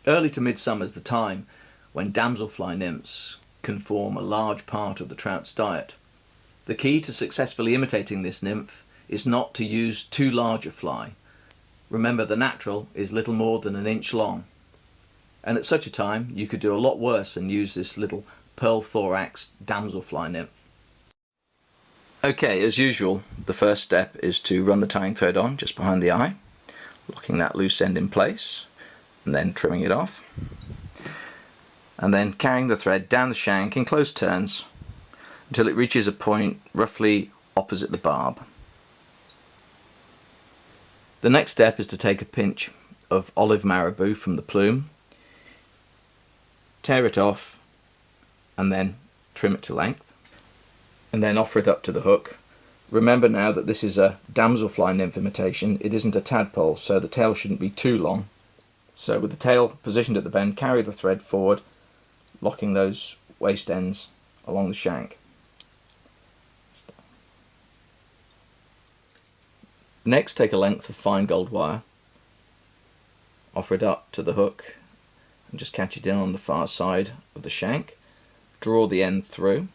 Early to midsummer is the time when damselfly nymphs can form a large part of the trout's diet. The key to successfully imitating this nymph is not to use too large a fly. Remember, the natural is little more than an inch long, and at such a time you could do a lot worse than use this little pearl thorax damselfly nymph. Okay, as usual, the first step is to run the tying thread on just behind the eye, locking that loose end in place and then trimming it off, and then carrying the thread down the shank in close turns until it reaches a point roughly opposite the barb. The next step is to take a pinch of olive marabou from the plume, tear it off and then trim it to length, and then offer it up to the hook. Remember now that this is a damselfly nymph imitation, it isn't a tadpole, so the tail shouldn't be too long. So with the tail positioned at the bend, carry the thread forward, locking those waist ends along the shank. Next, take a length of fine gold wire, offer it up to the hook and just catch it in on the far side of the shank, draw the end through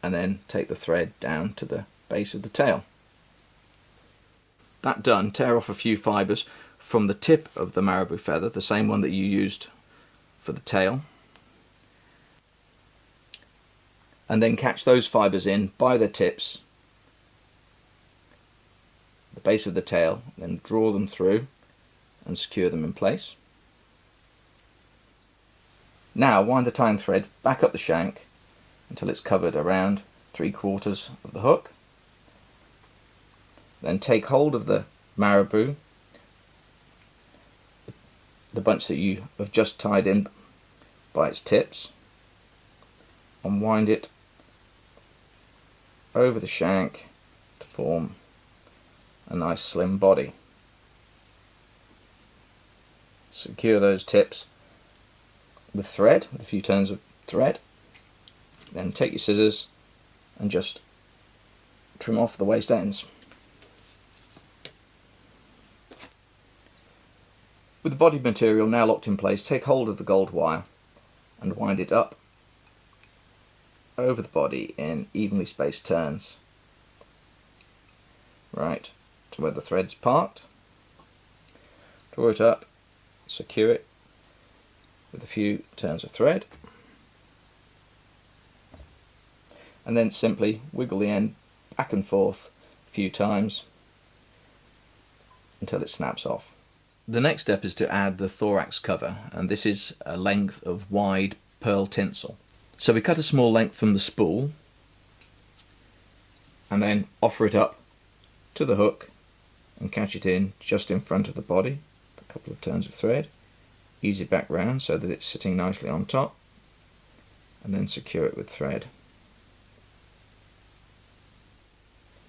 and then take the thread down to the base of the tail. That done, tear off a few fibres from the tip of the marabou feather, the same one that you used for the tail, and then catch those fibres in by the tips, the base of the tail, then draw them through and secure them in place. Now wind the tying thread back up the shank until it's covered around 3/4 of the hook. Then take hold of the marabou, the bunch that you have just tied in by its tips, and wind it over the shank to form a nice slim body. Secure those tips with thread, with a few turns of thread. Then take your scissors and just trim off the waist ends. With the body material now locked in place, take hold of the gold wire and wind it up over the body in evenly spaced turns, right to where the thread's parked. Draw it up, secure it with a few turns of thread, and then simply wiggle the end back and forth a few times until it snaps off. The next step is to add the thorax cover, and this is a length of wide pearl tinsel. So we cut a small length from the spool and then offer it up to the hook and catch it in just in front of the body with a couple of turns of thread. Ease it back round so that it's sitting nicely on top, and then secure it with thread.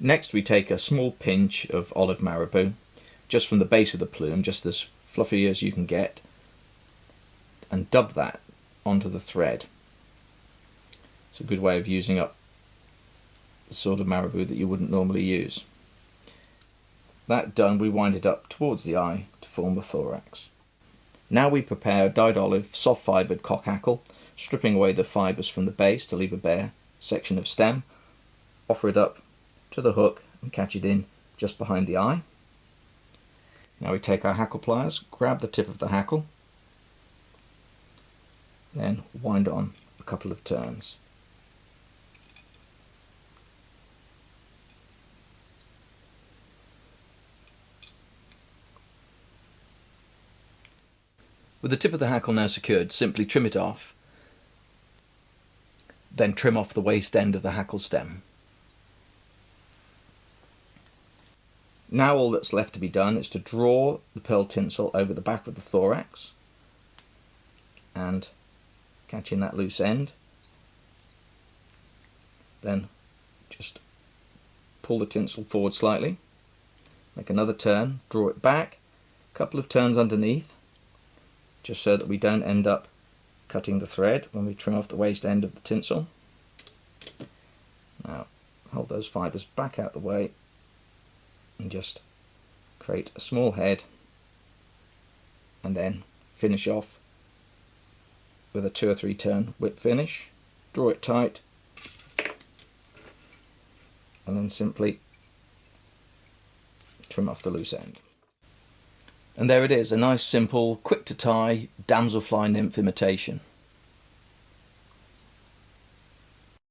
Next we take a small pinch of olive marabou just from the base of the plume, just as fluffy as you can get, and dub that onto the thread. It's a good way of using up the sort of marabou that you wouldn't normally use. That done, we wind it up towards the eye to form the thorax. Now we prepare a dyed olive soft fibred cock hackle, stripping away the fibres from the base to leave a bare section of stem. Offer it up to the hook and catch it in just behind the eye. Now we take our hackle pliers, grab the tip of the hackle, then wind on a couple of turns. With the tip of the hackle now secured, simply trim it off, then trim off the waist end of the hackle stem. Now all that's left to be done is to draw the pearl tinsel over the back of the thorax and catch in that loose end. Then just pull the tinsel forward slightly, make another turn, draw it back, a couple of turns underneath, just so that we don't end up cutting the thread when we trim off the waist end of the tinsel. Now hold those fibres back out the way and just create a small head, and then finish off with a 2 or 3 turn whip finish, draw it tight, and then simply trim off the loose end. And there it is, a nice simple, quick to tie Damselfly Nymph imitation.